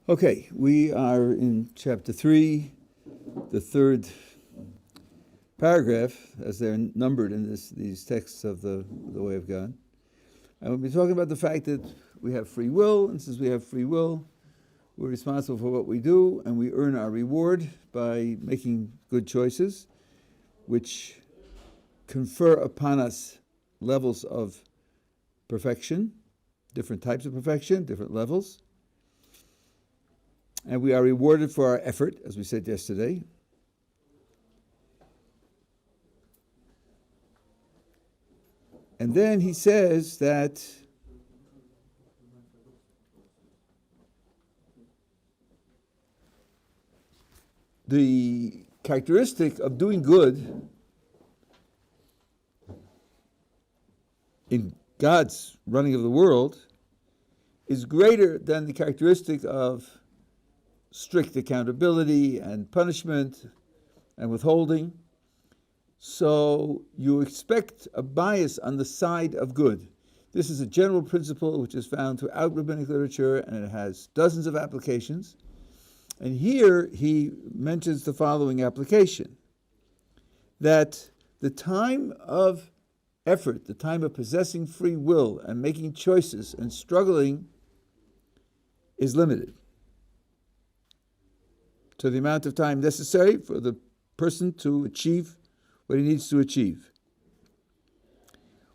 Okay, we are in chapter 3, the third paragraph, as they're numbered in these texts of the Way of God. And we'll be talking about the fact that we have free will, and since we have free will, we're responsible for what we do, and we earn our reward by making good choices, which confer upon us levels of perfection, different types of perfection, different levels. And we are rewarded for our effort, as we said yesterday. And then he says that the characteristic of doing good in God's running of the world is greater than the characteristic of strict accountability and punishment and withholding. So you expect a bias on the side of good. This is a general principle which is found throughout rabbinic literature, and it has dozens of applications. And here he mentions the following application, that the time of effort, the time of possessing free will and making choices and struggling is limited to the amount of time necessary for the person to achieve what he needs to achieve.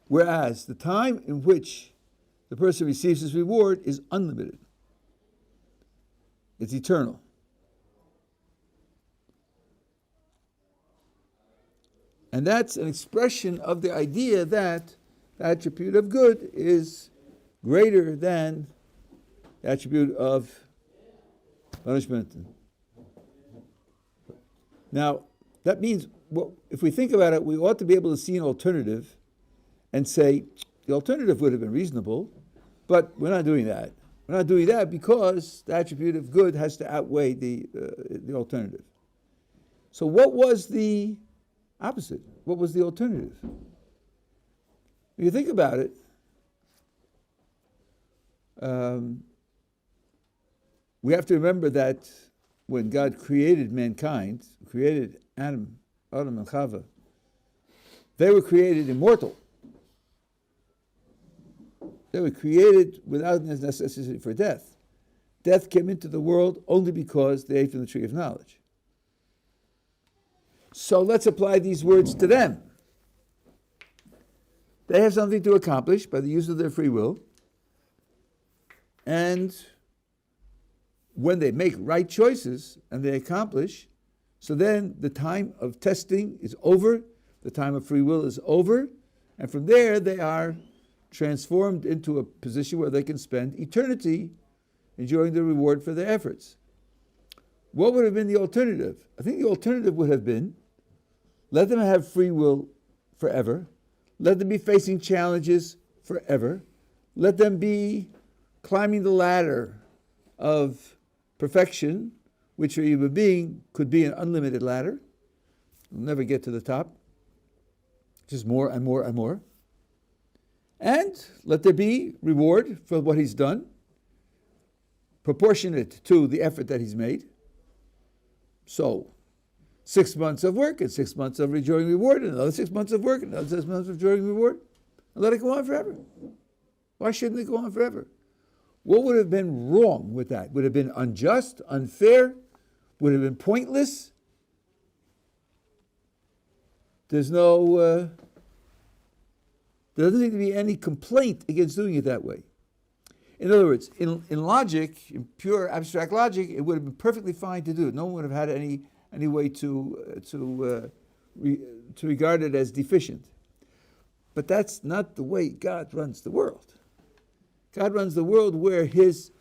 Whereas the time in which the person receives his reward is unlimited. It's eternal. And that's an expression of the idea that the attribute of good is greater than the attribute of punishment. Now, that means, well, if we think about it, we ought to be able to see an alternative and say, the alternative would have been reasonable, but we're not doing that. We're not doing that because the attribute of good has to outweigh the alternative. So what was the opposite? What was the alternative? When you think about it, we have to remember that when God created mankind, created Adam and Chava, they were created immortal. They were created without necessity for death. Death came into the world only because they ate from the tree of knowledge. So let's apply these words to them. They have something to accomplish by the use of their free will. And when they make right choices and they accomplish, so then the time of testing is over, the time of free will is over, and from there they are transformed into a position where they can spend eternity enjoying the reward for their efforts. What would have been the alternative? I think the alternative would have been, let them have free will forever, let them be facing challenges forever, let them be climbing the ladder of perfection, which for a human being could be an unlimited ladder. We'll never get to the top. Just more and more and more. And let there be reward for what he's done, proportionate to the effort that he's made. So, 6 months of work and 6 months of enjoying reward, and another 6 months of work and another 6 months of enjoying reward, and let it go on forever. Why shouldn't it go on forever? What would have been wrong with that? Would it have been unjust, unfair? Would it have been pointless? There doesn't seem to be any complaint against doing it that way. In other words, in logic, in pure abstract logic, it would have been perfectly fine to do it. No one would have had any way to regard it as deficient. But that's not the way God runs the world. God runs the world where his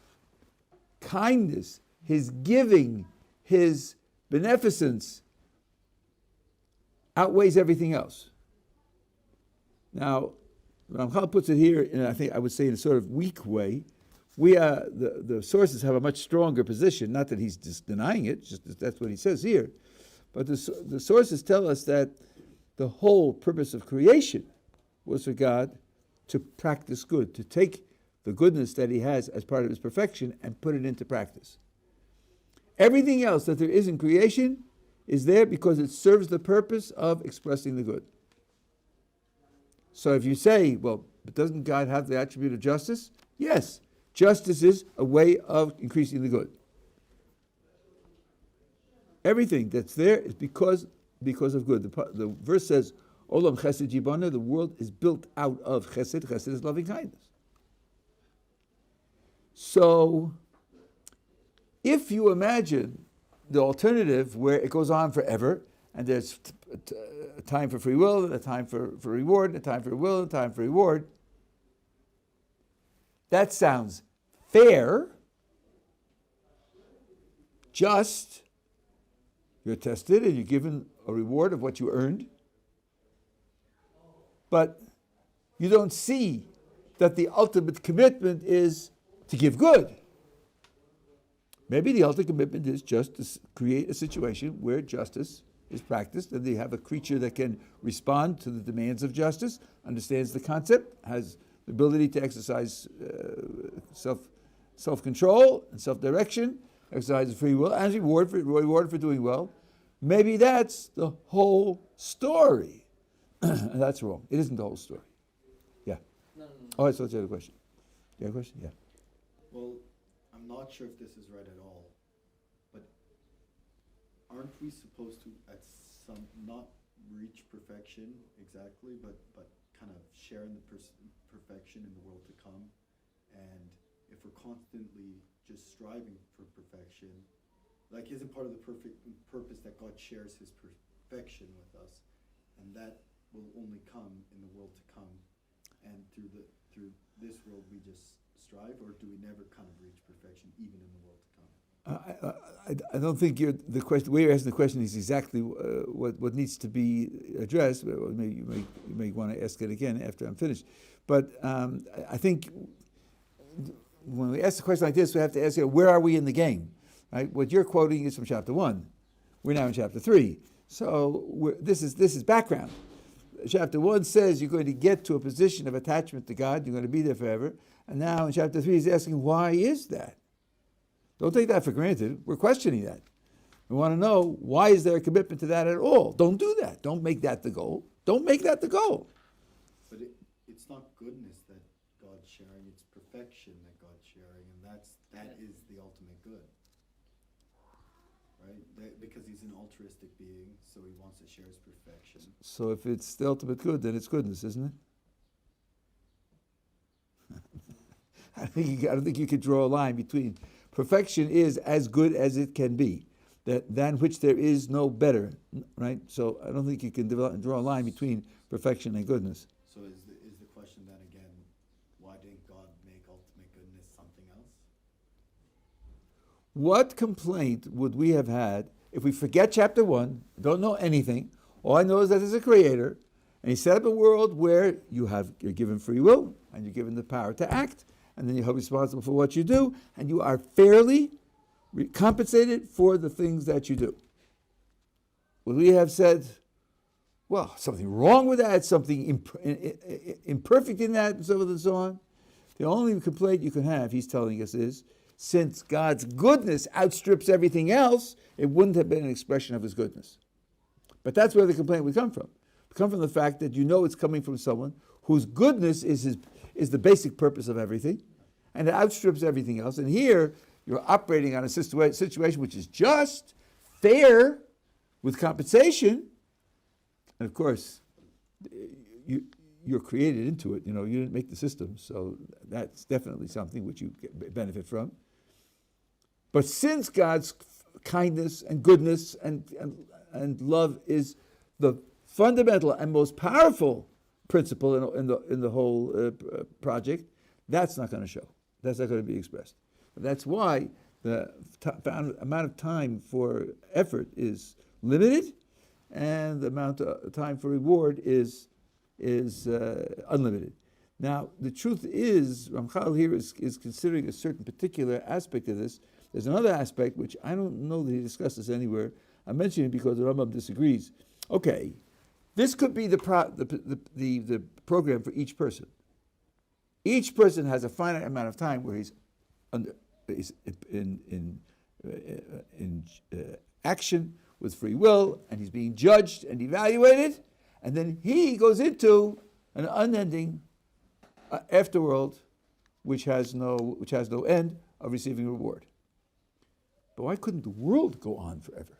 kindness, his giving, his beneficence outweighs everything else. Now, Ramban puts it here, and I think I would say in a sort of weak way. The sources have a much stronger position. Not that he's just denying it; just that's what he says here. But the sources tell us that the whole purpose of creation was for God to practice good, to take the goodness that he has as part of his perfection and put it into practice. Everything else that there is in creation is there because it serves the purpose of expressing the good. So if you say, well, but doesn't God have the attribute of justice? Yes, justice is a way of increasing the good. Everything that's there is because of good. The verse says, Olam chesed yibana, the world is built out of chesed. Chesed is loving kindness. So, if you imagine the alternative where it goes on forever, and there's a time for free will, and a time for reward, and a time for will, and a time for reward, that sounds fair, just. You're tested and you're given a reward of what you earned. But you don't see that the ultimate commitment is to give good. Maybe the ultimate commitment is just to create a situation where justice is practiced, and they have a creature that can respond to the demands of justice, understands the concept, has the ability to exercise self-control and self-direction, exercise free will, and reward for doing well. Maybe that's the whole story. And that's wrong. It isn't the whole story. Yeah. No. All right, so let's have a question. You have a question? Yeah. Well, I'm not sure if this is right at all, but aren't we supposed to, not reach perfection exactly, but kind of share in the perfection in the world to come? And if we're constantly just striving for perfection, like, isn't part of the perfect purpose that God shares his perfection with us, and that will only come in the world to come, and through this world we just strive, or do we never kind of reach perfection even in the world to come? I don't think the way you're asking the question is exactly what needs to be addressed. You may want to ask it again after I'm finished. But I think when we ask a question like this, we have to ask, where are we in the game? Right? What you're quoting is from chapter 1. We're now in chapter 3. So this is background. Chapter 1 says you're going to get to a position of attachment to God. You're going to be there forever. And now in chapter 3 he's asking, why is that? Don't take that for granted. We're questioning that. We want to know, why is there a commitment to that at all? Don't do that. Don't make that the goal. Don't make that the goal. But it's not goodness that God's sharing. It's perfection that God's sharing. And that is the ultimate good. Right? Because he's an altruistic being, so he wants to share his perfection. So if it's the ultimate good, then it's goodness, isn't it? I don't think you could draw a line between perfection is as good as it can be, than which there is no better, right? So I don't think you can draw a line between perfection and goodness. So is the question then again, why didn't God make ultimate goodness something else? What complaint would we have had if we forget chapter 1, don't know anything, all I know is that there's a creator, and he set up a world where you're given free will, and you're given the power to act, and then you're held responsible for what you do, and you are fairly compensated for the things that you do. Would we have said, well, something wrong with that, something imperfect in that, and so forth and so on? The only complaint you can have, he's telling us, is since God's goodness outstrips everything else, it wouldn't have been an expression of his goodness. But that's where the complaint would come from. It would come from the fact that you know it's coming from someone whose goodness is the basic purpose of everything, and it outstrips everything else. And here, you're operating on a situation which is just, fair, with compensation, and of course, you're created into it. You didn't make the system, so that's definitely something which you benefit from. But since God's kindness and goodness and love is the fundamental and most powerful principle in the whole project, that's not going to show. That's not going to be expressed. That's why the amount of time for effort is limited, and the amount of time for reward is unlimited. Now, the truth is, Ramchal here is considering a certain particular aspect of this. There's another aspect which I don't know that he discusses anywhere. I'm mentioning it because the Ramban disagrees. Okay, this could be the program for each person. Each person has a finite amount of time where he's in action with free will, and he's being judged and evaluated, and then he goes into an unending afterworld, which has no end of receiving reward. But why couldn't the world go on forever?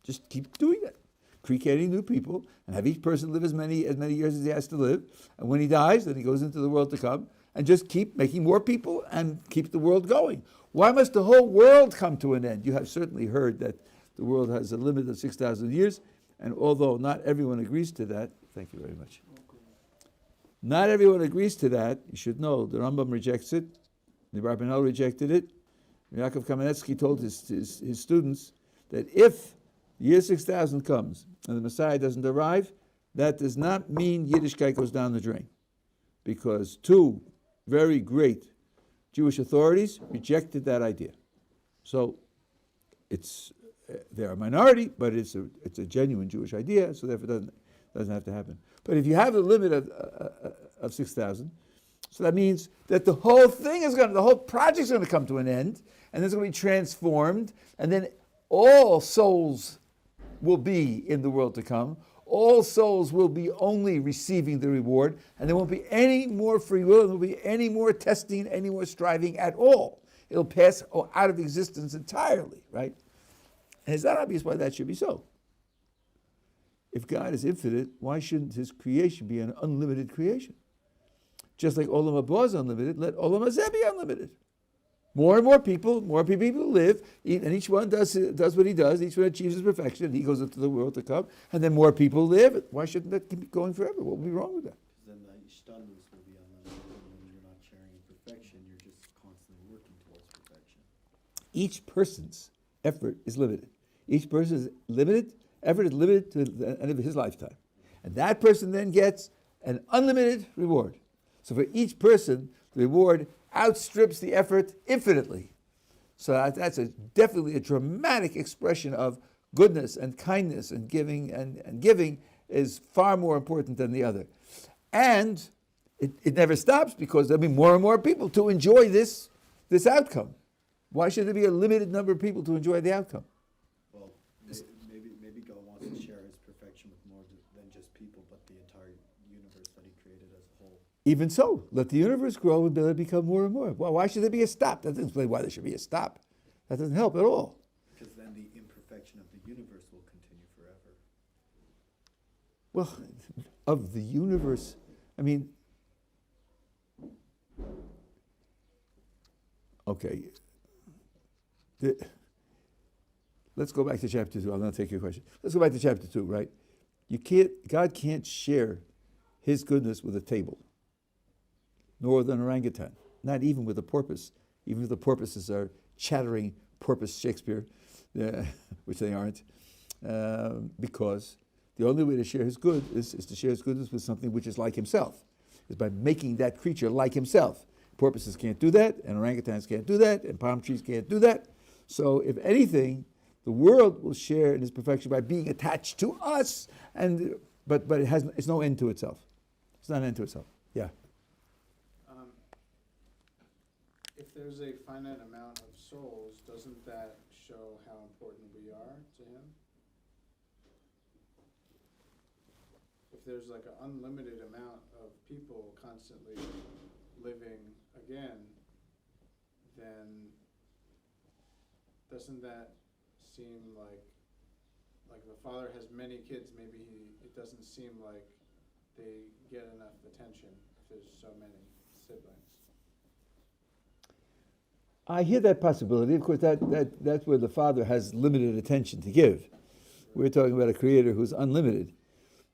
Just keep doing that, creating new people, and have each person live as many years as he has to live. And when he dies, then he goes into the world to come, and just keep making more people and keep the world going. Why must the whole world come to an end? You have certainly heard that the world has a limit of 6,000 years, and although not everyone agrees to that, thank you very much. Not everyone agrees to that. You should know the Rambam rejects it, the Rabbi rejected it. Yaakov Kamenetsky told his students that if the year 6000 comes and the Messiah doesn't arrive, that does not mean Yiddishkeit goes down the drain, because two very great Jewish authorities rejected that idea. So they're a minority, but it's a genuine Jewish idea, so therefore it doesn't have to happen. But if you have a limit of 6,000, so that means that the whole project's going to come to an end, and it's going to be transformed, and then all souls will be in the world to come. All souls will be only receiving the reward, and there won't be any more free will, there won't be any more testing, any more striving at all. It'll pass out of existence entirely, right? And it's not obvious why that should be so. If God is infinite, why shouldn't his creation be an unlimited creation? Just like Olam Haba is unlimited, let Olam Hazeh be unlimited. More and more people live, and each one does what he does, each one achieves his perfection, and he goes into the world to come, and then more people live. Why shouldn't that keep going forever? What would be wrong with that? Then the Ishtadlus will be unlimited, and when you're not sharing in perfection, you're just constantly working towards perfection. Each person's effort is limited. Each person's effort is limited to the end of his lifetime. And that person then gets an unlimited reward. So for each person, the reward outstrips the effort infinitely. So that's definitely a dramatic expression of goodness and kindness and giving, and giving is far more important than the other. And it never stops, because there'll be more and more people to enjoy this outcome. Why should there be a limited number of people to enjoy the outcome? Well, maybe God wants to share his perfection with more than just people, but the entire universe that he created as a whole. Even so, let the universe grow and let it become more and more. Well, why should there be a stop? That doesn't explain why there should be a stop. That doesn't help at all. Because then the imperfection of the universe will continue forever. Well, of the universe, I mean, okay. Let's go back to chapter 2. I'll not take your question. Let's go back to chapter 2, right? God can't share his goodness with a table, nor with an orangutan, not even with a porpoise, even if the porpoises are chattering porpoise Shakespeare, which they aren't, because the only way to share his good is to share his goodness with something which is like himself, is by making that creature like himself. Porpoises can't do that, and orangutans can't do that, and palm trees can't do that. So if anything, the world will share in its perfection by being attached to us, but it's no end to itself. It's not an end to itself. Yeah. If there's a finite amount of souls, doesn't that show how important we are to him? If there's like an unlimited amount of people constantly living again, then doesn't that seem like the father has many kids, maybe it doesn't seem like they get enough attention if there's so many siblings? I hear that possibility. Of course, that's where the Father has limited attention to give. We're talking about a Creator who's unlimited.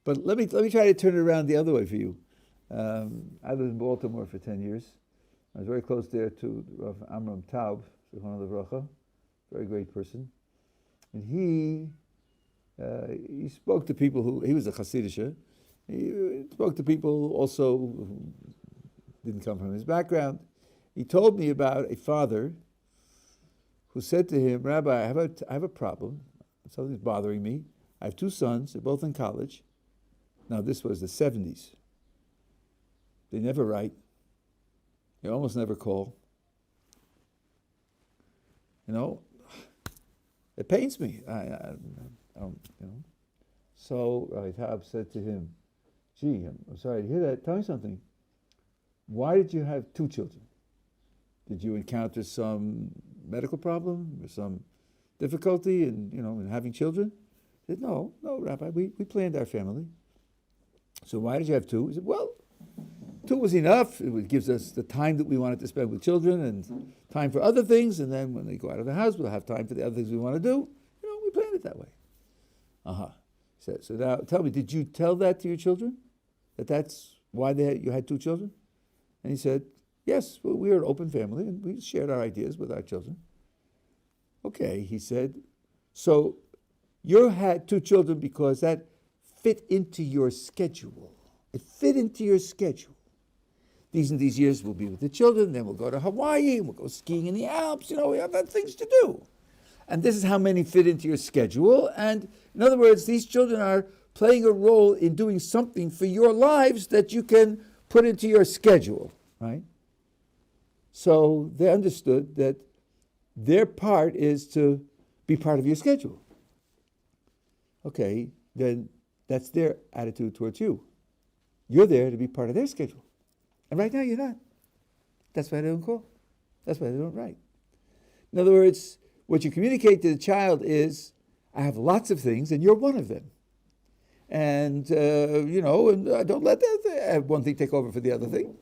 But let me try to turn it around the other way for you. I lived in Baltimore for 10 years. I was very close there to Rav Amram Taub, very great person. And he spoke to people he was a Hasidisha. He spoke to people also who didn't come from his background. He told me about a father who said to him, Rabbi, I have a problem. Something's bothering me. I have two sons. They're both in college. Now, this was the 70s. They never write. They almost never call. You know, it pains me. I don't, you know. So Rahab said to him, gee, I'm sorry to hear that. Tell me something. Why did you have 2 children? Did you encounter some medical problem or some difficulty in having children? He said, no, Rabbi, we planned our family. So why did you have 2? He said, well, 2 was enough. It gives us the time that we wanted to spend with children and time for other things. And then when they go out of the house, we'll have time for the other things we want to do. We planned it that way. So now tell me, did you tell that to your children? That's why you had 2 children? And he said, yes, well, we were an open family and we shared our ideas with our children. Okay, he said, so you had 2 children because that fit into your schedule. It fit into your schedule. These and these years we'll be with the children, then we'll go to Hawaii, and we'll go skiing in the Alps, we have other things to do. And this is how many fit into your schedule. And in other words, these children are playing a role in doing something for your lives that you can put into your schedule, right? So they understood that their part is to be part of your schedule. Okay, then that's their attitude towards you. You're there to be part of their schedule. And right now you're not. That's why they don't call. That's why they don't write. In other words, what you communicate to the child is, I have lots of things and you're one of them. And, don't let one thing take over for the other thing.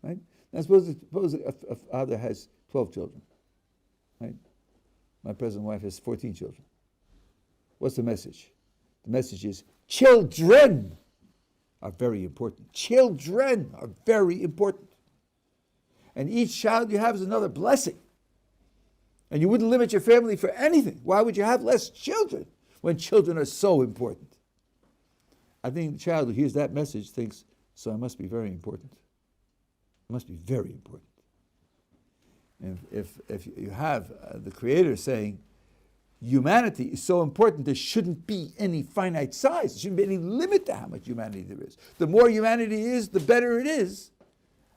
Right? Now suppose a father has 12 children. Right? My present wife has 14 children. What's the message? The message is, children are very important. Children are very important. And each child you have is another blessing. And you wouldn't limit your family for anything. Why would you have less children when children are so important? I think the child who hears that message thinks, so I must be very important. I must be very important. And if you have the Creator saying, humanity is so important, there shouldn't be any finite size. There shouldn't be any limit to how much humanity there is. The more humanity is, the better it is.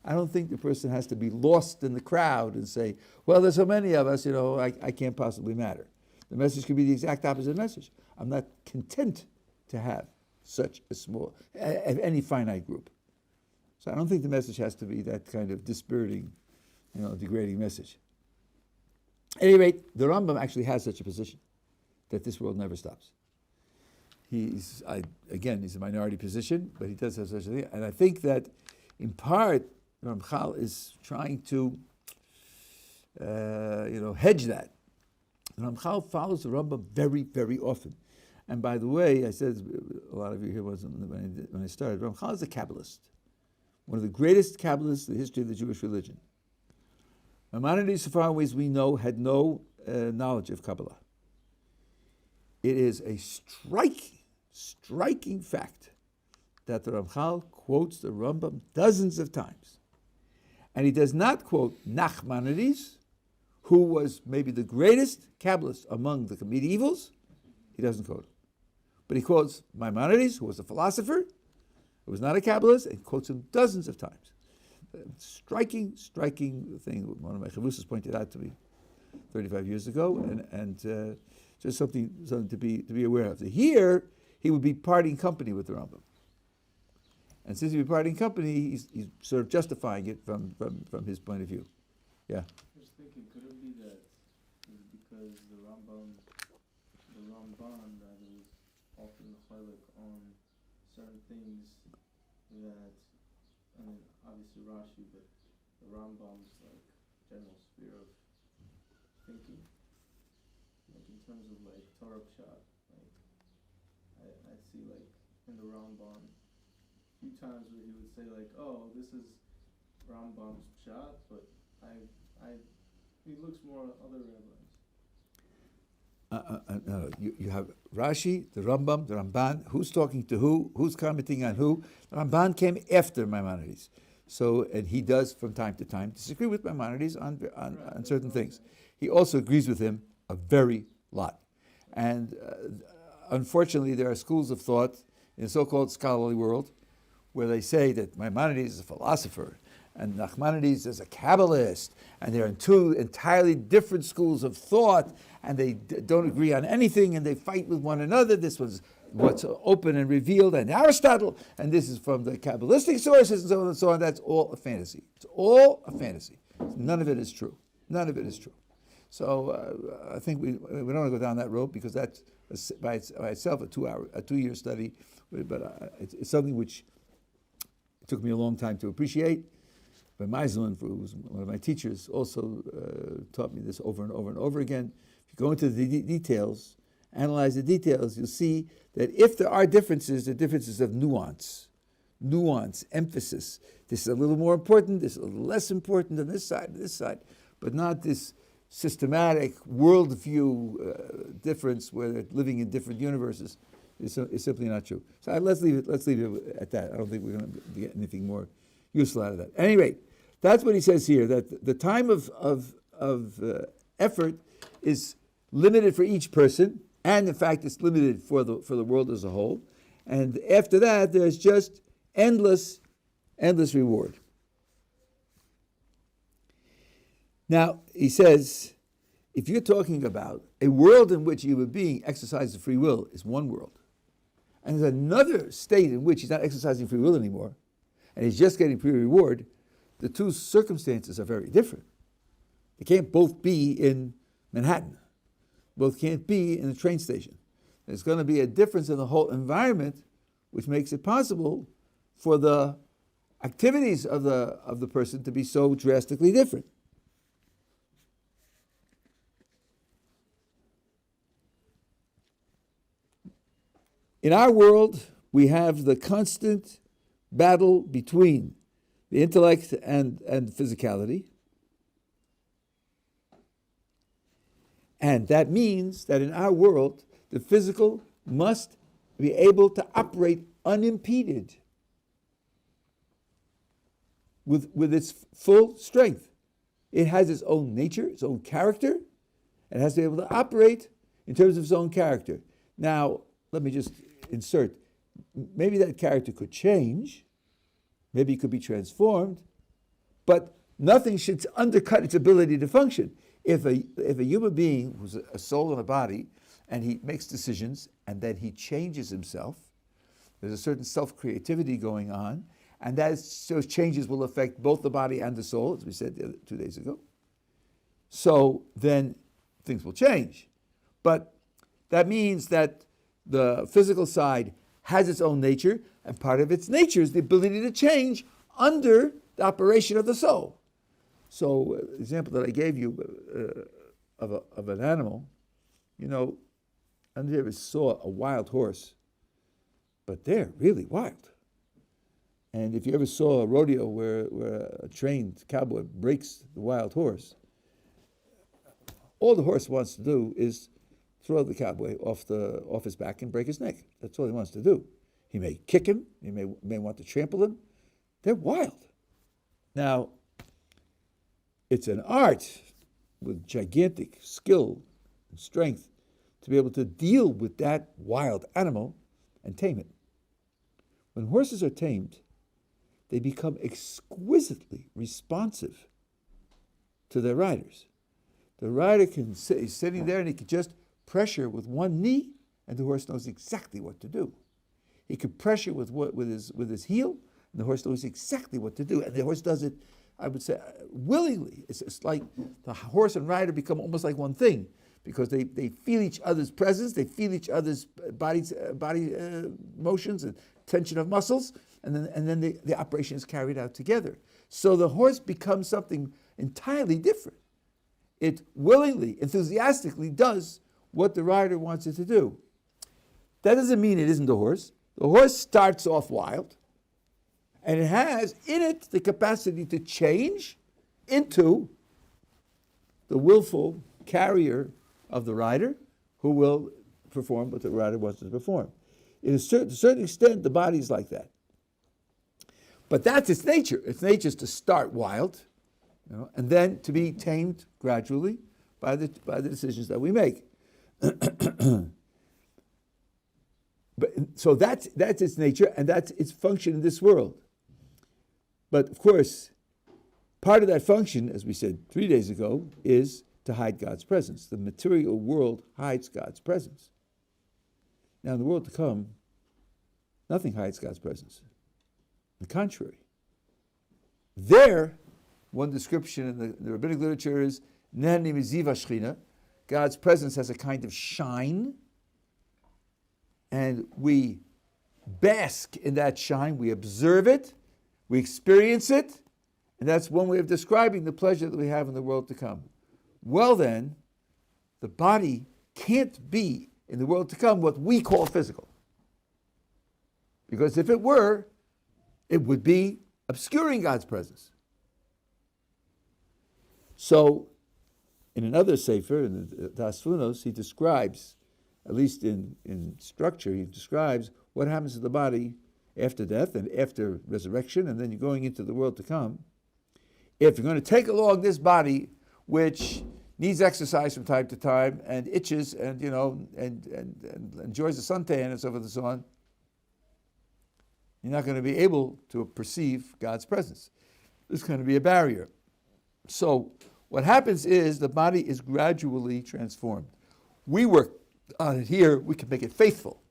I don't think the person has to be lost in the crowd and say, well, there's so many of us, I can't possibly matter. The message could be the exact opposite message. I'm not content to have such a small, any finite group. So I don't think the message has to be that kind of dispiriting, degrading message. At any rate, the Rambam actually has such a position that this world never stops. He's a minority position, but he does have such a thing. And I think that in part, Ramchal is trying to, hedge that. Ramchal follows the Rambam very, very often. And by the way, I said, a lot of you here wasn't when I started, Ramchal is a Kabbalist, one of the greatest Kabbalists in the history of the Jewish religion. Maimonides, so far away as we know, had no knowledge of Kabbalah. It is a striking fact that the Ramchal quotes the Rambam dozens of times. And he does not quote Nachmanides, who was maybe the greatest Kabbalist among the medievals. He doesn't quote him. But he quotes Maimonides, who was a philosopher, who was not a Kabbalist, and quotes him dozens of times. Striking thing. One of my chavusas pointed out to me 35 years ago, and just something to be aware of. Here, he would be parting company with the Rambam. And since he would be parting company, he's sort of justifying it from his point of view. Yeah. I was thinking, could it be that because the Ramban that is often chilek on certain things that, I mean, obviously Rashi, but the Rambam's like general sphere of thinking, like in terms of like Torah pshat, like I see like in the Ramban few times where he would say like, oh, this is Rambam's pshat, but he looks more at other rabbis. You have Rashi, the Rambam, the Ramban. Who's talking to who? Who's commenting on who? The Ramban came after Maimonides. So, and he does from time to time disagree with Maimonides on certain things. He also agrees with him a very lot. And unfortunately, there are schools of thought in the so-called scholarly world where they say that Maimonides is a philosopher And Nachmanides is a Kabbalist, and they're in two entirely different schools of thought, and they don't agree on anything, and they fight with one another. This was what's open and revealed, and Aristotle, and this is from the Kabbalistic sources, and so on and so on. That's all a fantasy. It's all a fantasy. None of it is true. None of it is true. So I think we don't want to go down that road, because that's by itself a 2-year study, but it's something which took me a long time to appreciate. But Meiselman, who was one of my teachers, also taught me this over and over and over again. If you go into the details, analyze the details, you'll see that if there are differences, they're differences of nuance, emphasis. This is a little more important, this is a little less important than this side, but not this systematic worldview difference where they're living in different universes. Is simply not true. So let's leave it at that. I don't think we're going to get anything more useful out of that. At any rate, that's what he says here, that the time of effort is limited for each person, and in fact it's limited for the world as a whole. And after that, there's just endless reward. Now, he says, if you're talking about a world in which a human being exercises free will, is one world. And there's another state in which he's not exercising free will anymore, and he's just getting free reward. The two circumstances are very different. They can't both be in Manhattan. Both can't be in a train station. There's going to be a difference in the whole environment, which makes it possible for the activities of the person to be so drastically different. In our world, we have the constant battle between the intellect and physicality. And that means that in our world, the physical must be able to operate unimpeded with its full strength. It has its own nature, its own character. It has to be able to operate in terms of its own character. Now, let me just insert, maybe that character could change, maybe it could be transformed, but nothing should undercut its ability to function. If a human being who's a soul and a body, and he makes decisions, and then he changes himself, there's a certain self-creativity going on, and those changes will affect both the body and the soul, as we said 2 days ago. So then things will change. But that means that the physical side has its own nature, and part of its nature is the ability to change under the operation of the soul. So, the example that I gave you of an animal, I don't ever saw a wild horse, but they're really wild. And if you ever saw a rodeo where a trained cowboy breaks the wild horse, all the horse wants to do is throw the cowboy off his back and break his neck. That's all he wants to do. He may kick him. He may want to trample him. They're wild. Now, it's an art with gigantic skill and strength to be able to deal with that wild animal and tame it. When horses are tamed, they become exquisitely responsive to their riders. The rider he's sitting there and he can just pressure with one knee, and the horse knows exactly what to do. He could pressure with his heel, and the horse knows exactly what to do. And the horse does it, I would say, willingly. It's like the horse and rider become almost like one thing, because they feel each other's presence, they feel each other's body motions and tension of muscles, and then the operation is carried out together. So the horse becomes something entirely different. It willingly, enthusiastically does what the rider wants it to do. That doesn't mean it isn't the horse. The horse starts off wild, and it has in it the capacity to change into the willful carrier of the rider, who will perform what the rider wants to perform. To a certain extent, the body is like that. But that's its nature. Its nature is to start wild, and then to be tamed gradually by the decisions that we make. So that's its nature, and that's its function in this world. But of course, Part of that function, as we said 3 days ago, is to hide God's presence. The material world hides God's presence. Now, in the world to come, nothing hides God's presence. The contrary. There, one description in the rabbinic literature is Nehni miziva shchina. God's presence has a kind of shine, and we bask in that shine. We observe it, we experience it, and that's one way of describing the pleasure that we have in the world to come. Well then, the body can't be in the world to come what we call physical. Because if it were, it would be obscuring God's presence. So, in another sefer, in the Tasfunos, he describes, at least in structure, he describes what happens to the body after death and after resurrection, and then you're going into the world to come. If you're going to take along this body, which needs exercise from time to time, and itches, and and enjoys the suntan and so forth and so on, you're not going to be able to perceive God's presence. There's going to be a barrier. So what happens is the body is gradually transformed. We work on it here. We can make it faithful.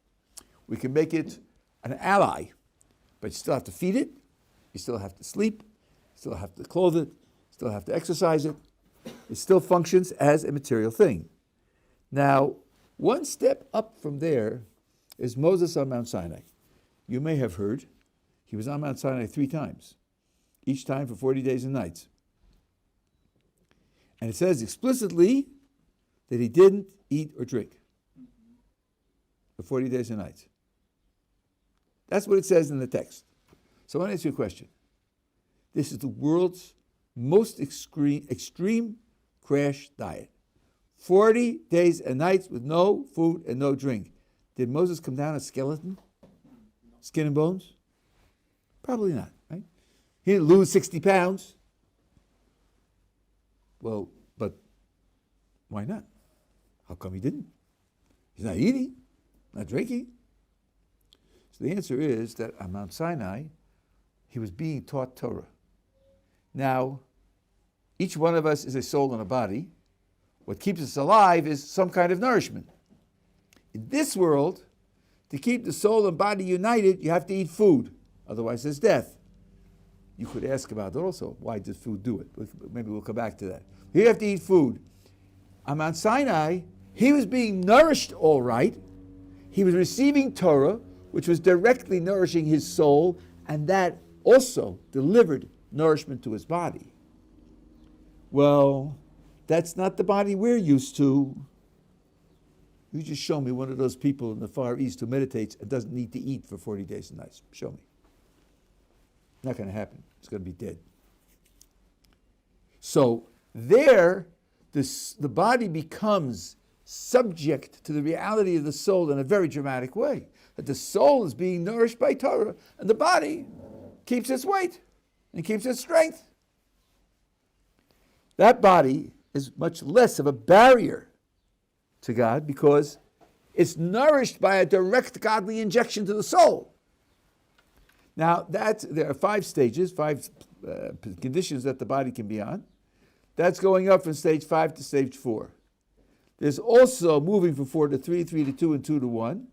We can make it an ally, but you still have to feed it. You still have to sleep. You still have to clothe it. You still have to exercise it. It still functions as a material thing. Now, one step up from there is Moses on Mount Sinai. You may have heard he was on Mount Sinai 3 times, each time for 40 days and nights. And it says explicitly that he didn't eat or drink for 40 days and nights. That's what it says in the text. So I want to ask you a question. This is the world's most extreme crash diet. 40 days and nights with no food and no drink. Did Moses come down a skeleton? Skin and bones? Probably not, right? He didn't lose 60 pounds. Well, but why not? How come he didn't? He's not eating, not drinking. So the answer is that on Mount Sinai, he was being taught Torah. Now, each one of us is a soul and a body. What keeps us alive is some kind of nourishment. In this world, to keep the soul and body united, you have to eat food. Otherwise, there's death. You could ask about that also. Why does food do it? Maybe we'll come back to that. You have to eat food. On Mount Sinai, he was being nourished all right. He was receiving Torah, which was directly nourishing his soul, and that also delivered nourishment to his body. Well, that's not the body we're used to. You just show me one of those people in the Far East who meditates and doesn't need to eat for 40 days and nights. Show me. Not going to happen. It's going to be dead. So there, the body becomes subject to the reality of the soul in a very dramatic way. That the soul is being nourished by Torah, and the body keeps its weight and keeps its strength. That body is much less of a barrier to God because it's nourished by a direct godly injection to the soul. Now, there are 5 stages, 5 conditions that the body can be on. That's going up from stage 5 to stage 4. There's also moving from 4 to 3, 3 to 2, and 2 to 1.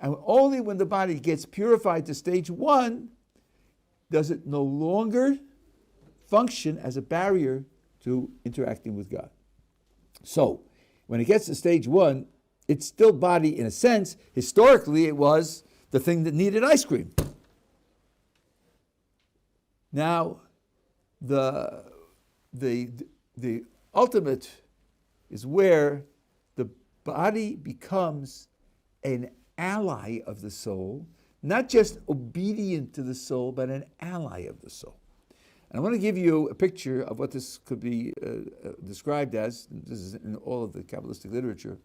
And only when the body gets purified to stage 1 does it no longer function as a barrier to interacting with God. So, when it gets to stage 1, it's still body in a sense. Historically, it was the thing that needed ice cream. Now, the ultimate is where the body becomes an ally of the soul, not just obedient to the soul, but an ally of the soul. And I want to give you a picture of what this could be described as. This is in all of the Kabbalistic literature.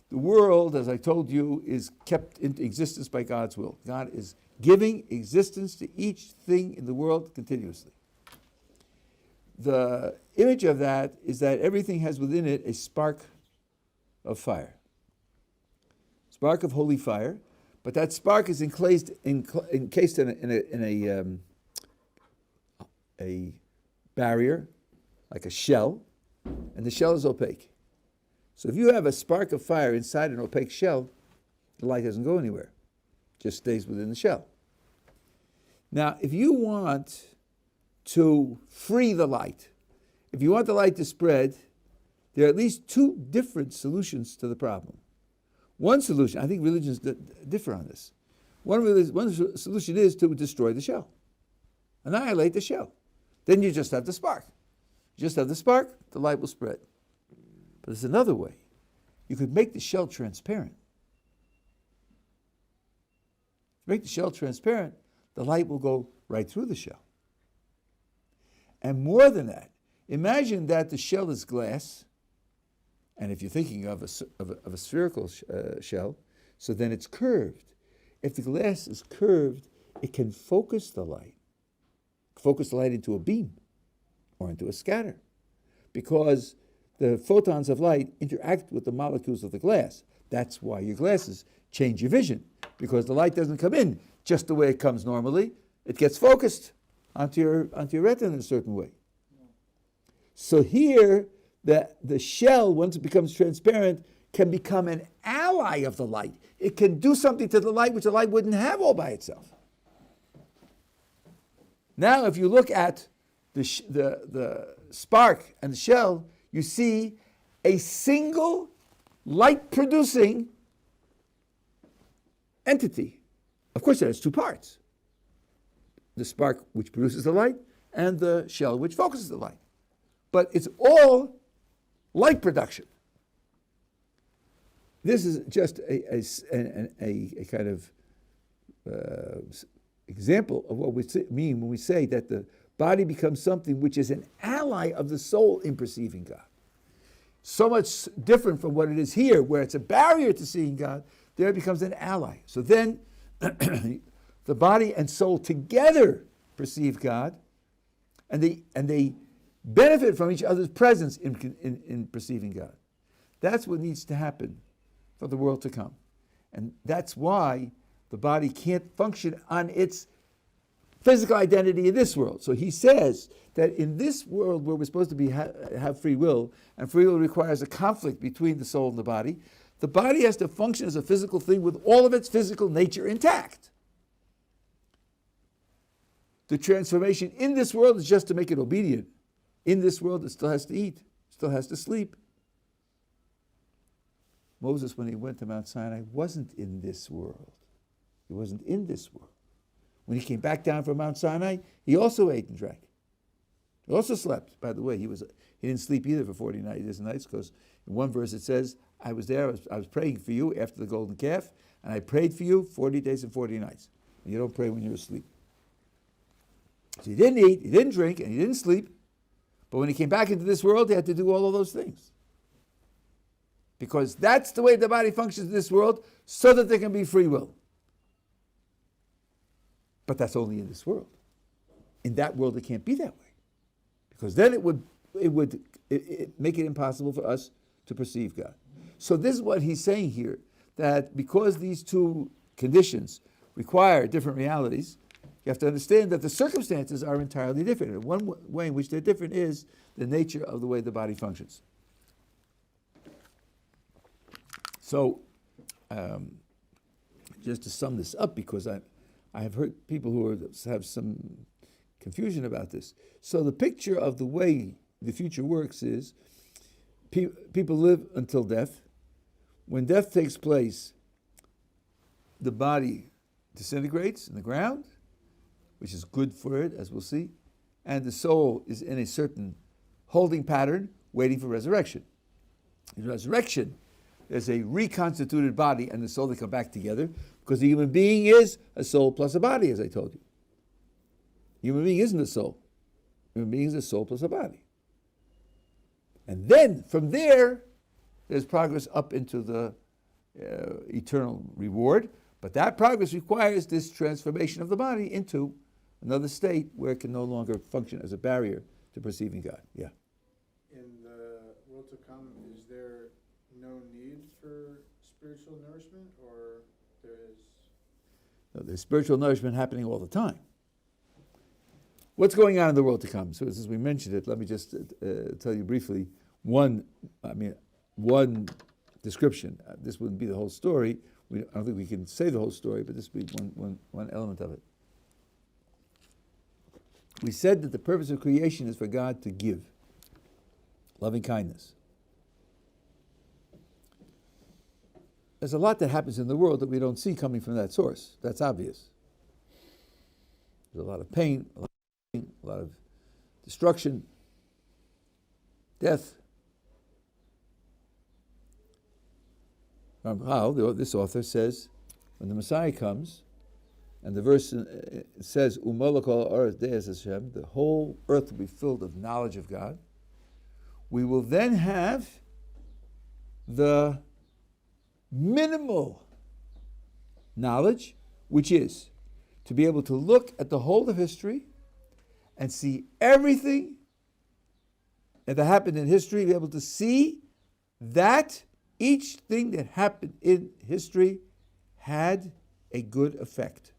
The world, as I told you, is kept into existence by God's will. God is giving existence to each thing in the world continuously. The image of that is that everything has within it a spark of fire. Spark of holy fire, but that spark is encased in a barrier, like a shell, and the shell is opaque. So if you have a spark of fire inside an opaque shell, the light doesn't go anywhere. It just stays within the shell. Now, if you want to free the light, if you want the light to spread, there are at least two different solutions to the problem. One solution, I think religions differ on this. One solution is to destroy the shell, annihilate the shell. Then you just have the spark. You just have the spark, the light will spread. But there's another way. You could make the shell transparent. Make the shell transparent, the light will go right through the shell. And more than that, imagine that the shell is glass, and if you're thinking of a spherical shell, so then it's curved. If the glass is curved, it can focus the light into a beam or into a scatter, because the photons of light interact with the molecules of the glass. That's why your glasses change your vision, because the light doesn't come in just the way it comes normally. It gets focused onto your retina in a certain way. So here, the shell, once it becomes transparent, can become an ally of the light. It can do something to the light which the light wouldn't have all by itself. Now, if you look at the spark and the shell, you see a single light-producing entity. Of course, it has two parts. The spark which produces the light and the shell which focuses the light. But it's all light production. This is just a kind of example of what we mean when we say that the body becomes something which is an ally of the soul in perceiving God. So much different from what it is here, where it's a barrier to seeing God. There it becomes an ally. So then the body and soul together perceive God, and they benefit from each other's presence in perceiving God. That's what needs to happen for the world to come. And that's why the body can't function on its physical identity in this world. So he says that in this world where we're supposed to have free will, and free will requires a conflict between the soul and the body has to function as a physical thing with all of its physical nature intact. The transformation in this world is just to make it obedient. In this world, it still has to eat, still has to sleep. Moses, when he went to Mount Sinai, wasn't in this world. He wasn't in this world. When he came back down from Mount Sinai, he also ate and drank. He also slept. By the way, he didn't sleep either for 40 days and nights, because in one verse it says, I was there, I was praying for you after the golden calf, and I prayed for you 40 days and 40 nights. And you don't pray when you're asleep. So he didn't eat, he didn't drink, and he didn't sleep. But when he came back into this world, he had to do all of those things. Because that's the way the body functions in this world, so that there can be free will. But that's only in this world. In that world, it can't be that way. Because then it would make it impossible for us to perceive God. So this is what he's saying here, that because these two conditions require different realities, you have to understand that the circumstances are entirely different. And one way in which they're different is the nature of the way the body functions. So, just to sum this up, because I have heard people who have some confusion about this. So the picture of the way the future works is people live until death. When death takes place, the body disintegrates in the ground, which is good for it, as we'll see, and the soul is in a certain holding pattern, waiting for resurrection. In resurrection, there's a reconstituted body and the soul that come back together, because the human being is a soul plus a body, as I told you. Human being isn't a soul. Human being is a soul plus a body. And then, from there, there's progress up into the eternal reward. But that progress requires this transformation of the body into another state where it can no longer function as a barrier to perceiving God. Yeah. In the world to come, is there no need for spiritual nourishment, or there is? No, there's spiritual nourishment happening all the time. What's going on in the world to come? So since we mentioned it, let me just tell you briefly one description. This wouldn't be the whole story. I don't think we can say the whole story, but this would be one element of it. We said that the purpose of creation is for God to give loving kindness. There's a lot that happens in the world that we don't see coming from that source. That's obvious. There's a lot of pain, a lot of destruction, death. This author says, when the Messiah comes, and the verse says, "Umalakol earth deis Hashem," the whole earth will be filled of knowledge of God. We will then have the minimal knowledge, which is to be able to look at the whole of history and see everything that happened in history, be able to see that each thing that happened in history had a good effect.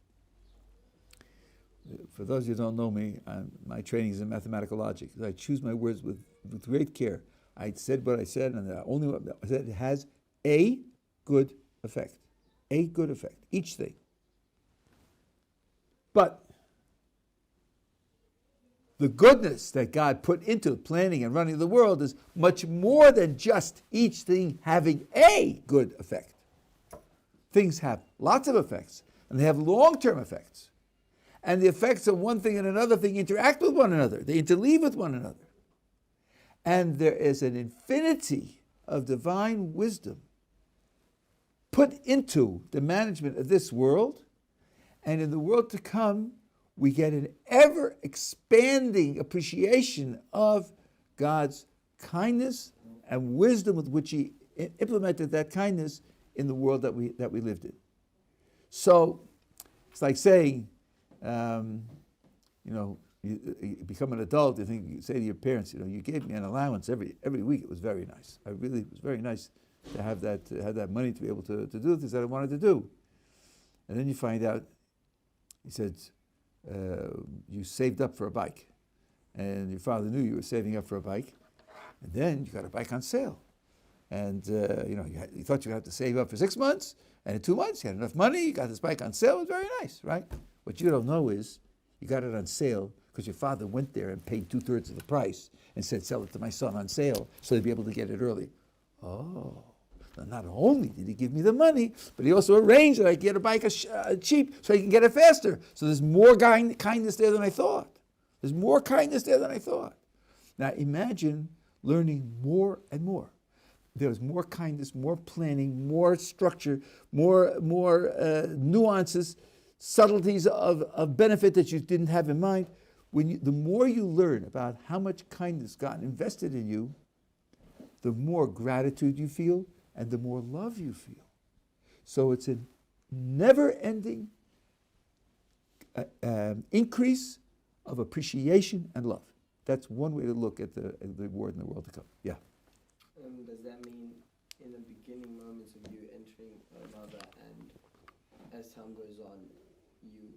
For those who don't know me, my training is in mathematical logic. I choose my words with great care. I said what I said, and only what I said has a good effect. A good effect. Each thing. But the goodness that God put into planning and running the world is much more than just each thing having a good effect. Things have lots of effects, and they have long-term effects. And the effects of one thing and another thing interact with one another. They interleave with one another. And there is an infinity of divine wisdom put into the management of this world, and in the world to come, we get an ever-expanding appreciation of God's kindness and wisdom with which He implemented that kindness in the world that we lived in. So it's like saying, you become an adult. You say to your parents, you gave me an allowance every week. It was very nice. It was very nice to have that money to be able to do the things that I wanted to do. And then you find out, he said, you saved up for a bike, and your father knew you were saving up for a bike, and then you got a bike on sale, and you thought you had to save up for 6 months, and in 2 months you had enough money. You got this bike on sale. It was very nice, right? What you don't know is you got it on sale because your father went there and paid 2/3 of the price and said, "Sell it to my son on sale so he'd be able to get it early." Oh. Not only did he give me the money, but he also arranged that I get a bike cheap so he can get it faster. So there's more kindness there than I thought. There's more kindness there than I thought. Now imagine learning more and more. There's more kindness, more planning, more structure, more nuances, subtleties of benefit that you didn't have in mind. The more you learn about how much kindness God invested in you, the more gratitude you feel, and the more love you feel. So it's a never-ending increase of appreciation and love. That's one way to look at the reward in the world to come. Yeah. Does that mean in the beginning moments of you entering another, and as time goes on, you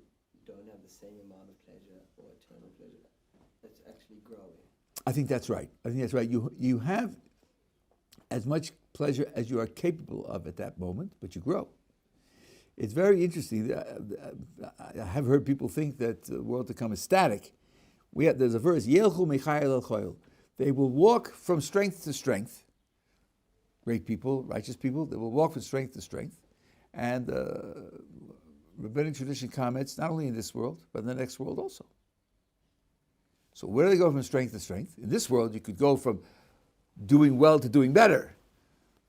don't have the same amount of pleasure or eternal pleasure? It's actually growing. I think that's right. You have as much pleasure as you are capable of at that moment, but you grow. It's very interesting. I have heard people think that the world to come is static. There's a verse, Yelchu mechayil el choyel. They will walk from strength to strength. Great people, righteous people, they will walk from strength to strength. And rabbinic tradition comments, not only in this world, but in the next world also. So where do they go from strength to strength? In this world, you could go from doing well to doing better,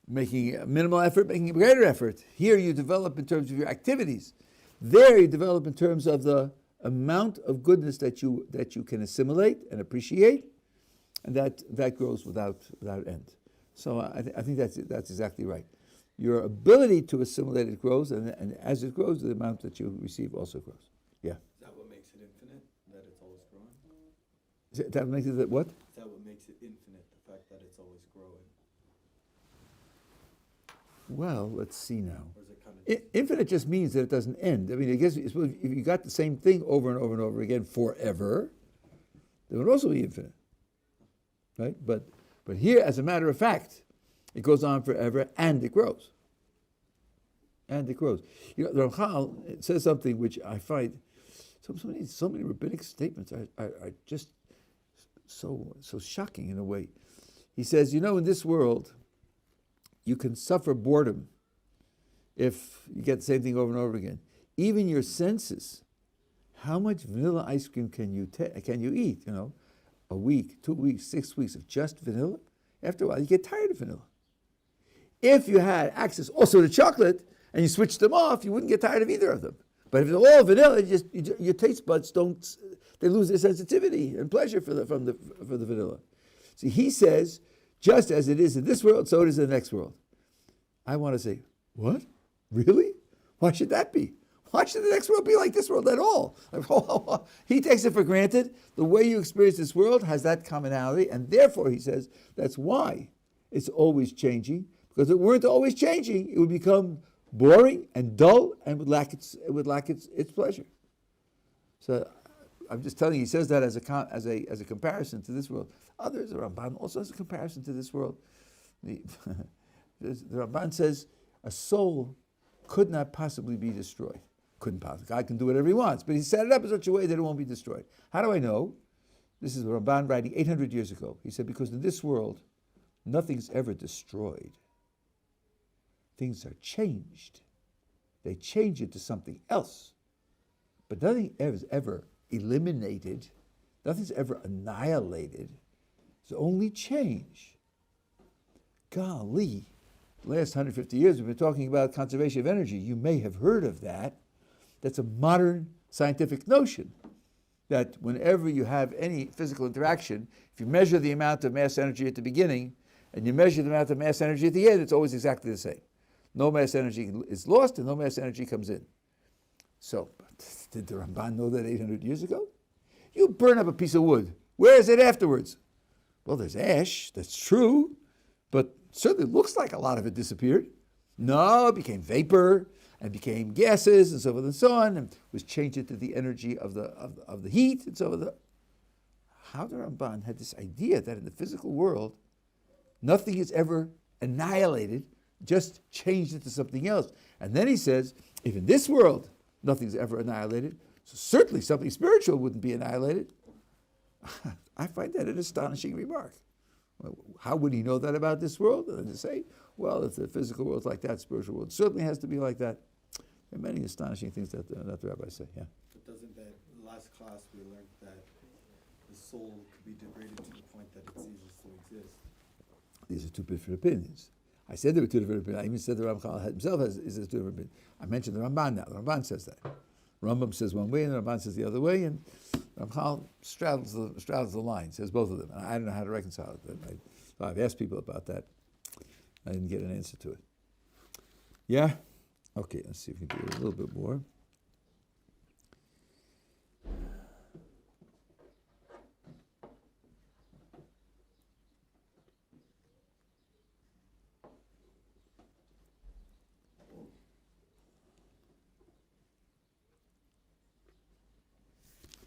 making a minimal effort, making a greater effort. Here you develop in terms of your activities. There you develop in terms of the amount of goodness that you can assimilate and appreciate, and that grows without end. So I think that's exactly right. Your ability to assimilate it grows, and as it grows, the amount that you receive also grows. Yeah. Is that what makes it infinite? That it's always growing? That makes it what? Is that what makes it infinite? The fact that it's always growing? Well, let's see now. Or is it kind of Infinite just means that it doesn't end. I mean, I guess if you got the same thing over and over and over again forever, They would also be infinite. Right? But here, as a matter of fact, it goes on forever and it grows. And it grows. You know, the Ramchal says something which I find so many rabbinic statements are just so shocking in a way. He says, in this world, you can suffer boredom if you get the same thing over and over again. Even your senses, how much vanilla ice cream can you eat? A week, 2 weeks, 6 weeks of just vanilla. After a while, you get tired of vanilla. If you had access also to chocolate and you switched them off, you wouldn't get tired of either of them. But if it's all vanilla, your taste buds they lose their sensitivity and pleasure for the vanilla. See, he says, just as it is in this world, so it is in the next world. I want to say, what? Really? Why should that be? Why should the next world be like this world at all? He takes it for granted. The way you experience this world has that commonality, and therefore, he says, that's why it's always changing. Because if it weren't always changing, it would become boring and dull and would lack its pleasure. So I'm just telling you, he says that as a comparison to this world. Others, the Ramban also has a comparison to this world. The Ramban says a soul could not possibly be destroyed. Couldn't possibly. God can do whatever he wants, but he set it up in such a way that it won't be destroyed. How do I know? This is Ramban writing 800 years ago. He said, because in this world, nothing's ever destroyed. Things are changed. They change it to something else. But nothing is ever eliminated. Nothing's ever annihilated. It's only change. Golly, the last 150 years we've been talking about conservation of energy. You may have heard of that. That's a modern scientific notion that whenever you have any physical interaction, if you measure the amount of mass energy at the beginning and you measure the amount of mass energy at the end, it's always exactly the same. No mass energy is lost and no mass energy comes in. So, did the Ramban know that 800 years ago? You burn up a piece of wood. Where is it afterwards? Well, there's ash, that's true, but certainly looks like a lot of it disappeared. No, it became vapor and became gases and so forth and so on, and was changed into the energy of the heat and so forth. How the Ramban had this idea that in the physical world, nothing is ever annihilated, just changed into something else. And then he says, if in this world nothing's ever annihilated, so certainly something spiritual wouldn't be annihilated. I find that an astonishing remark. Well, how would he know that about this world? And to say, well, if the physical world's like that, spiritual world certainly has to be like that. There are many astonishing things that the rabbis say, yeah. But doesn't that, last class we learned that the soul could be degraded to the point that it ceases to exist? These are two different opinions. I said there were two different opinions. I even said the Ramchal himself is two different opinions. I mentioned the Ramban now. The Ramban says that. Rambam says one way and the Ramban says the other way, and Ramchal straddles the line, says both of them. And I don't know how to reconcile it. So I've asked people about that. I didn't get an answer to it. Yeah? Okay, let's see if we can do it a little bit more.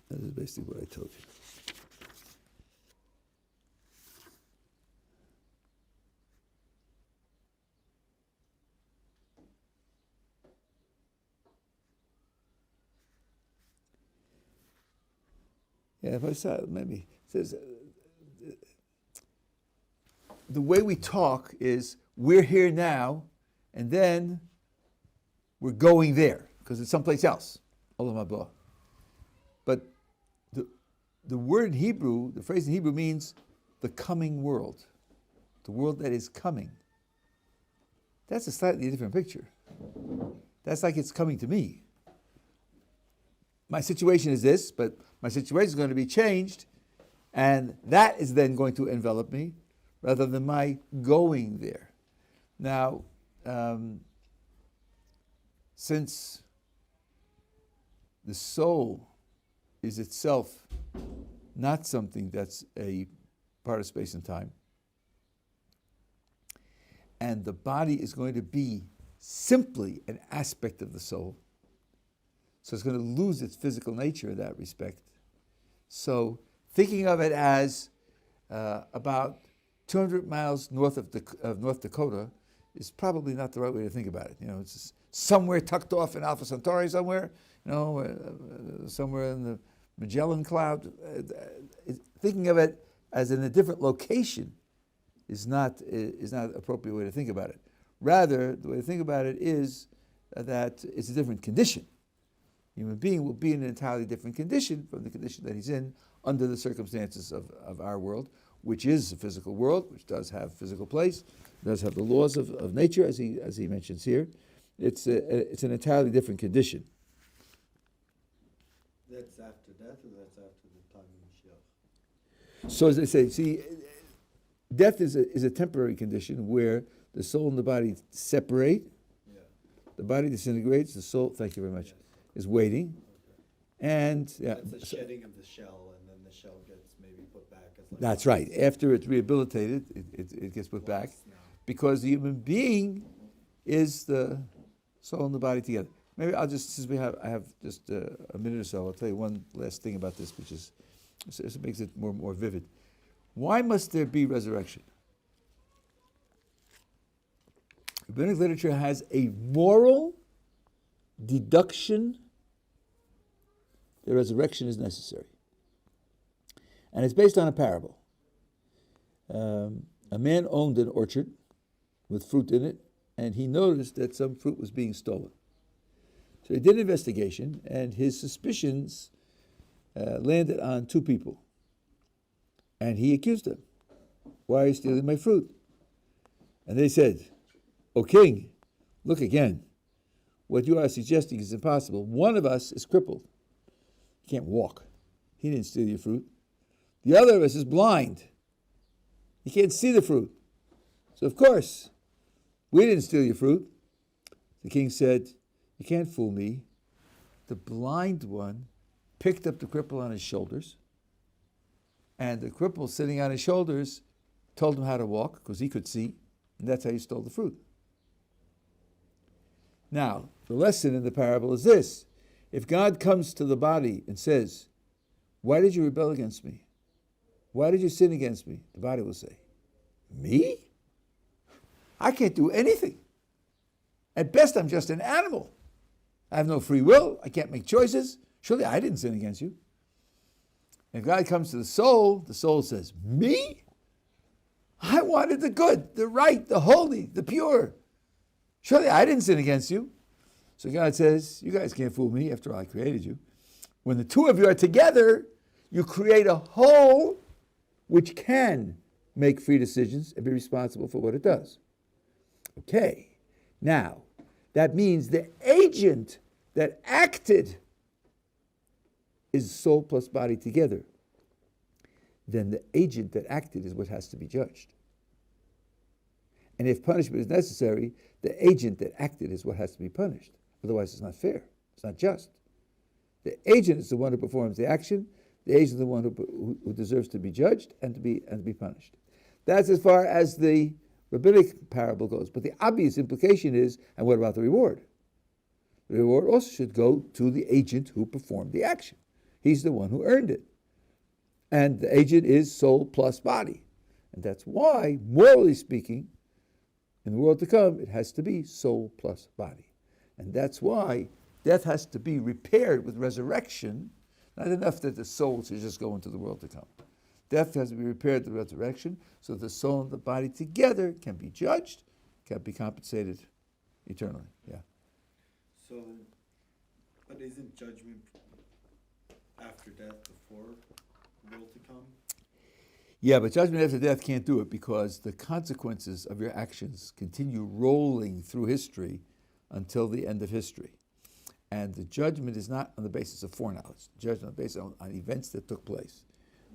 That is basically what I told you. Yeah, if I saw maybe it says the way we talk is we're here now, and then we're going there because it's someplace else. Olam haba. But the word in Hebrew, the phrase in Hebrew means the coming world, the world that is coming. That's a slightly different picture. That's like it's coming to me. My situation is this, but my situation is going to be changed, and that is then going to envelop me rather than my going there. Now, since the soul is itself not something that's a part of space and time, and the body is going to be simply an aspect of the soul, so it's going to lose its physical nature in that respect. So thinking of it as about 200 miles north of North Dakota is probably not the right way to think about it. It's just somewhere tucked off in Alpha Centauri somewhere, somewhere in the Magellan Cloud. Thinking of it as in a different location is not an appropriate way to think about it. Rather, the way to think about it is that it's a different condition. Human being will be in an entirely different condition from the condition that he's in under the circumstances of our world, which is a physical world, which does have physical place, does have the laws of nature, as he mentions here. It's an entirely different condition. That's after death, or that's after the time of Mashiach? So as they say, see, death is a temporary condition where the soul and the body separate. Yeah. The body disintegrates. The soul, thank you very much, Yes. is waiting, Okay. and That's the shedding of the shell, and then the shell gets maybe put back as like. that's right. After it's rehabilitated, it gets put back, Glass now. because the human being is the soul and the body together. Maybe I'll just, since I have just a minute or so, I'll tell you one last thing about this, which is, it makes it more vivid. Why must there be resurrection? Rabbinic literature has a moral deduction that resurrection is necessary. And it's based on a parable. A man owned an orchard with fruit in it, and he noticed that some fruit was being stolen. So he did an investigation, and his suspicions landed on two people. And he accused them. Why are you stealing my fruit? And they said, O king, look again. What you are suggesting is impossible. One of us is crippled. He can't walk. He didn't steal your fruit. The other of us is blind. He can't see the fruit. So of course, we didn't steal your fruit. The king said, you can't fool me. The blind one picked up the cripple on his shoulders, and the cripple sitting on his shoulders told him how to walk because he could see, and that's how you stole the fruit. Now, the lesson in the parable is this. If God comes to the body and says, why did you rebel against me? Why did you sin against me? The body will say, me? I can't do anything. At best, I'm just an animal. I have no free will. I can't make choices. Surely I didn't sin against you. If God comes to the soul says, me? I wanted the good, the right, the holy, the pure. Surely I didn't sin against you. So God says, you guys can't fool me. After all, I created you. When the two of you are together, you create a whole which can make free decisions and be responsible for what it does. Okay. Now, that means the agent that acted is soul plus body together. Then the agent that acted is what has to be judged. And if punishment is necessary, the agent that acted is what has to be punished. Otherwise, it's not fair. It's not just. The agent is the one who performs the action. The agent is the one who deserves to be judged and to be punished. That's as far as the rabbinic parable goes. But the obvious implication is, and what about the reward? The reward also should go to the agent who performed the action. He's the one who earned it. And the agent is soul plus body. And that's why, morally speaking, in the world to come, it has to be soul plus body. And that's why death has to be repaired with resurrection. Not enough that the soul should just go into the world to come. Death has to be repaired with resurrection so that the soul and the body together can be judged, can be compensated eternally. Yeah. So, but isn't judgment after death before the world to come? Yeah, but judgment after death can't do it because the consequences of your actions continue rolling through history until the end of history. And the judgment is not on the basis of foreknowledge. The judgment is based on events that took place.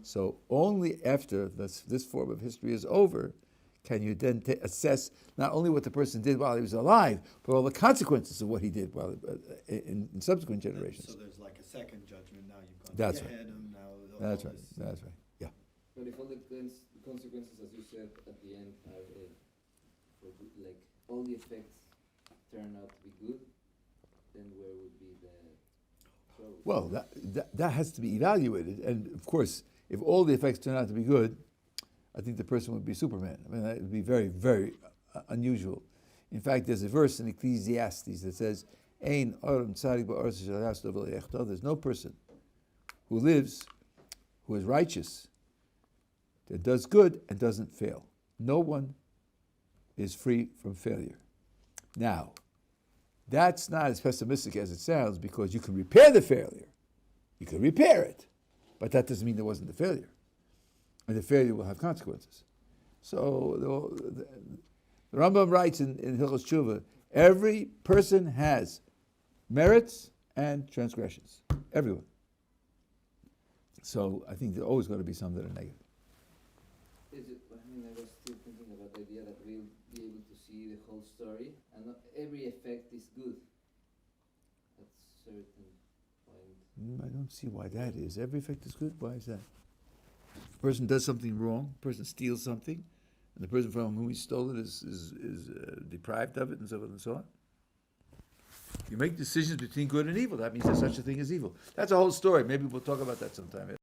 So only after this form of history is over can you then assess not only what the person did while he was alive, but all the consequences of what he did while in subsequent generations. So there's like a second judgment now. You've gone That's ahead right. and now That's all right. this- That's right. Yeah. But if all the consequences, as you said at the end, are for good, like all the effects turn out to be good, then where would be the trouble? Well, that has to be evaluated, and of course, if all the effects turn out to be good, I think the person would be Superman. I mean, it would be very, very unusual. In fact, there's a verse in Ecclesiastes that says, "Ein oram tzadik ba'aretz shel yasdo v'lo yechto." There's no person who lives, who is righteous, that does good and doesn't fail. No one is free from failure. Now, that's not as pessimistic as it sounds, because you can repair the failure. You can repair it, but that doesn't mean there wasn't a failure. And the failure will have consequences. So the Rambam writes in Hilchos Tshuva, every person has merits and transgressions. Everyone. So I think there's always going to be some that are negative. Is it, I mean, I was still thinking about the idea that we'll be able to see the whole story, and not every effect is good at certain point. I don't see why that is. Every effect is good. Why is that? A person does something wrong, a person steals something, and the person from whom he stole it is deprived of it, and so on and so on. You make decisions between good and evil. That means there's such a thing as evil. That's a whole story. Maybe we'll talk about that sometime.